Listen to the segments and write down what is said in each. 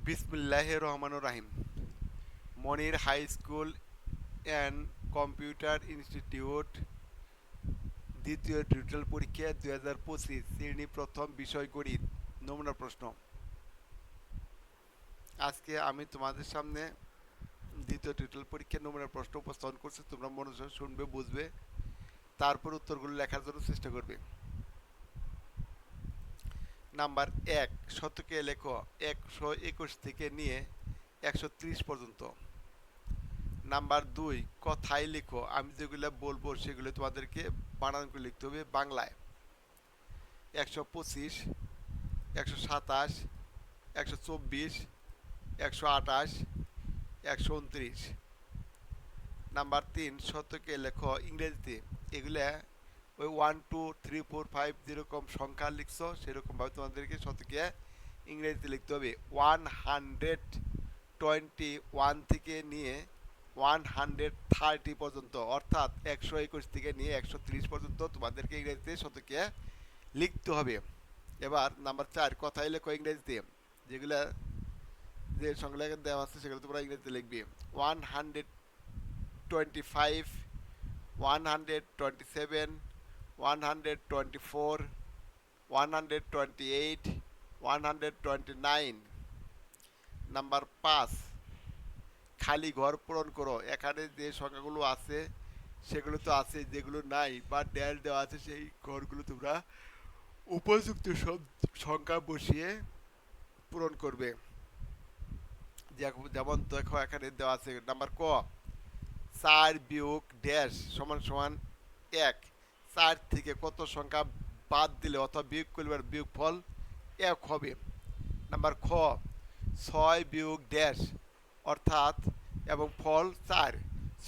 বিসমিল্লাহির রহমানির রহিম। Monir high school and computer institute দ্বিতীয় টিউটোরিয়াল পরীক্ষা 2025 শ্রেণী প্রথম বিষয় গণিত নমুনা প্রশ্ন। আজকে আমি তোমাদের সামনে দ্বিতীয় টিউটোরিয়াল পরীক্ষার নমুনা প্রশ্ন উপস্থাপন করছি। তোমরা মনোযোগ শুনবে, বুঝবে, তারপর উত্তরগুলো লেখার জন্য চেষ্টা করবে। নাম্বার 1, শতকে লেখো 121 থেকে নিয়ে 130 পর্যন্ত। নাম্বার 2, কথায় লিখো, আমি যেগুলো বলবো সেগুলো তোমাদেরকে বানান করে লিখতে হবে বাংলায়। 125, 127, 124, 128, 129। নাম্বার 3, শতকে লেখো ইংরেজিতে। এগুলা ওই 1 2 3 4 5 যেরকম সংখ্যা লিখছো সেরকমভাবে তোমাদেরকে শতকে ইংরেজিতে লিখতে হবে। 121 থেকে নিয়ে 130 পর্যন্ত, অর্থাৎ 121 থেকে নিয়ে 130 পর্যন্ত তোমাদেরকে ইংরেজিতে শতকে লিখতে হবে। এবার নাম্বার 4, কথাই লেখো ইংরেজিতে। যেগুলা যে সংখ্যা দেওয়া আছে সেগুলো তোমরা ইংরেজিতে লিখবে। 125, 127, 124, 128, 129। নাম্বার 5, খালি ঘর পূরণ করো। এখানে যে সংখ্যাগুলো আছে সেগুলো তো আছে, যেগুলো নাই বা ড্যাশ দেওয়া আছে সেই ঘরগুলো তোমরা উপযুক্ত সংখ্যা বসিয়ে পূরণ করবে। যেমন দেখো এখানে দেওয়া আছে নাম্বার ক, 4 বিয়োগ ড্যাশ সমান সমান 1। 4 থেকে কত সংখ্যা বাদ দিলে অথবা বিয়োগ করলে বিয়োগফল 1 হবে। নাম্বার খ, 6 বিয়োগ ড্যাশ অর্থাৎ এবং ফল 4।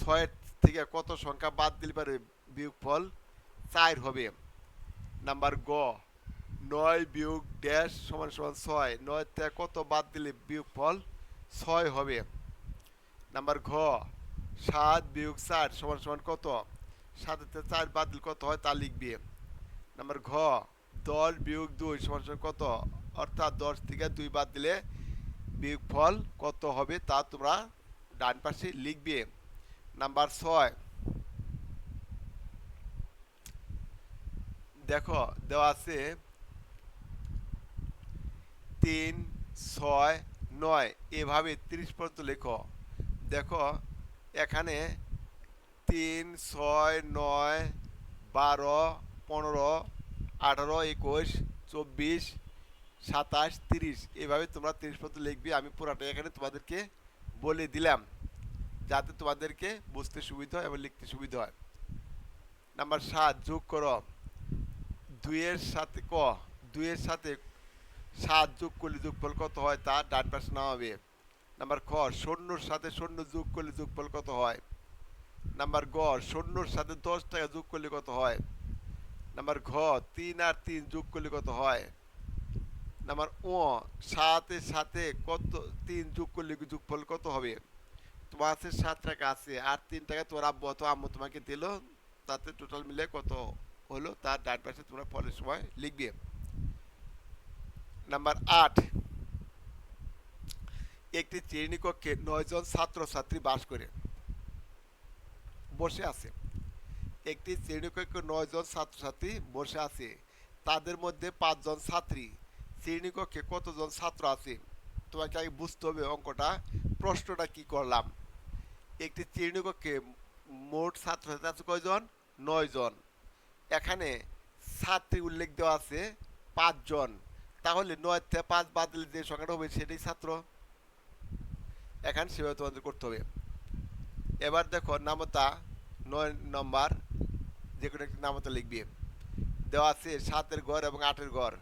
6 থেকে কত সংখ্যা বাদ দিলে পারে বিয়োগফল 4 হবে। নাম্বার গ, 9 বিয়োগ ড্যাশ সমান সমান 6। 9 থেকে কত বাদ দিলে বিয়োগফল 6 হবে। নাম্বার ঘ, 7 বিয়োগ 4 সমান সমান কত। 7 থেকে 4 বাদ দিলে কত হয় তা লিখবে। নাম্বার ঘ, 10 বিয়োগ 2 সমান সমান কত, অর্থাৎ 10 থেকে 2 বাদ দিলে বিয়োগফল কত হবে তা তোমরা ডান পাশে লিখবে। নাম্বার 6, দেখো দেওয়া আছে 3 6 9, এভাবে 30 পর্যন্ত লেখো। দেখো এখানে 3 6 9 12 15 18 21 24 27 30, এভাবে তোমরা 30 পর্যন্ত লিখবে। আমি পুরাটা এখানে তোমাদেরকে বলে দিলাম যাতে তোমাদেরকে বুঝতে সুবিধা হয় এবং লিখতে সুবিধা হয়। নাম্বার 7, যোগ করো। 2 এর সাথে 7 যোগ করলে যোগফল কত হয় তা ডান পাশে নেওয়া হবে। নাম্বার খ, শূন্যর সাথে শূন্য যোগ করলে যোগফল কত হয়। নাম্বার গ, শূন্যর সাথে 10 টাকা যোগ করলে কত হয়। নাম্বার ঘ, 3 আর 3 যোগ করলে কত হয়। নাম্বার ও, 7 এর সাথে কত 3 যোগ করলে যোগফল কত হবে। তোমার আছে 7 টাকা আছে আর 3 টাকা তোমার আব্বু অথবা আম্মু তোমাকে দিল, তাতে টোটাল মিলে কত হলো তার ডান পাশে তোমরা ফলের সময় লিখবে। নাম্বার 8, একটি শ্রেণীকক্ষে 9 জন ছাত্রছাত্রী বাস করে বসে আছে। একটি শ্রেণীকক্ষে 9 জন ছাত্রছাত্রী বসে আছে, তাদের মধ্যে 5 জন ছাত্রী। শ্রেণীকক্ষে কতজন ছাত্র আছে তোমাকে আগে বুঝতে হবে অঙ্কটা, প্রশ্নটা কি করলাম। একটি শ্রেণীকক্ষে মোট ছাত্রছাত্রী আছে কয়জন, 9 জন। এখানে ছাত্রী উল্লেখ দেওয়া আছে 5 জন, তাহলে 9 থেকে 5 বাদ দিলে যে সংখ্যাটা হবে সেটাই ছাত্র। এখানে সেভাবে তোমাদের করতে হবে। এবার দেখো নামতা 9 নম্বর, যে কোনো একটি নামতা লিখবে। দেওয়া আছে 7-এর ঘর এবং 8-এর ঘর।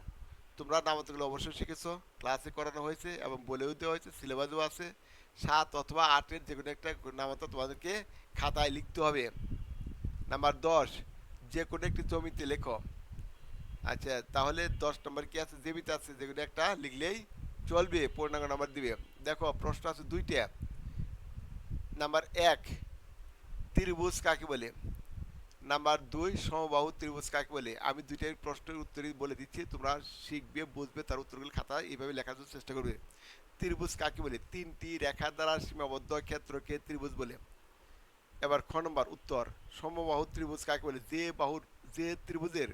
তোমরা নামতাগুলো অবশ্যই শিখেছো, ক্লাসে করানো হয়েছে এবং বলেও দেওয়া হয়েছে, সিলেবাসও আছে। 7 অথবা 8-এর যে কোনো একটা নামতা তোমাদেরকে খাতায় লিখতে হবে। নাম্বার 10, যে কোনো একটি জমিতে লেখো। আচ্ছা তাহলে 10 নম্বর কি আছে, জমিতে আছে, যে কোনো একটা লিখলেই চলবে, পূর্ণাঙ্গ নাম্বার দিবে। দেখো প্রশ্ন আছে 2টা। নাম্বার 1, ত্রিভুজ কাকে বলে। নাম্বার 2, সমবাহু ত্রিভুজ কাকে বলে? আমি দুইটাই প্রশ্নের উত্তরই বলে দিচ্ছি, তোমরা শিখবে, বুঝবে, তার উত্তরগুলো খাতায় এইভাবে লেখার জন্য চেষ্টা করবে। ত্রিভুজ কাকে বলে? তিনটি রেখা দ্বারা সীমাবদ্ধ ক্ষেত্রকে ত্রিভুজ বলে। এবার খ নম্বর উত্তর, সমবাহু ত্রিভুজ কাকে বলে? যে ত্রিভুজের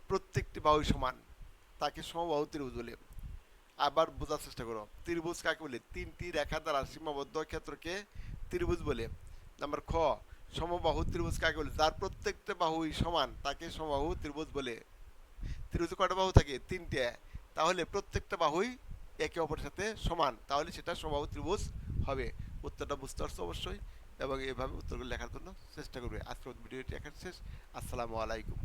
প্রত্যেকটি বাহু সমান তাকে সমবাহু ত্রিভুজ বলে। আবার বোঝার চেষ্টা করো, ত্রিভুজ কাকে বলে? তিনটি রেখা দ্বারা সীমাবদ্ধ ক্ষেত্রকে ত্রিভুজ বলে। নাম্বার খ, সমবাহু ত্রিভুজ কাকে বলে? যার প্রত্যেকটা বাহুই সমান তাকে সমবাহু ত্রিভুজ বলে। ত্রিভুজে কয়টা বাহু থাকে? তিনটে। তাহলে প্রত্যেকটা বাহুই একে অপরের সাথে সমান, তাহলে সেটা সমবাহু ত্রিভুজ হবে। উত্তরটা বুঝতে পারছো অবশ্যই, এবং এভাবে উত্তরগুলো লেখার জন্য চেষ্টা করবে। আজকের ভিডিওটি এখানে শেষ। আসসালামু আলাইকুম।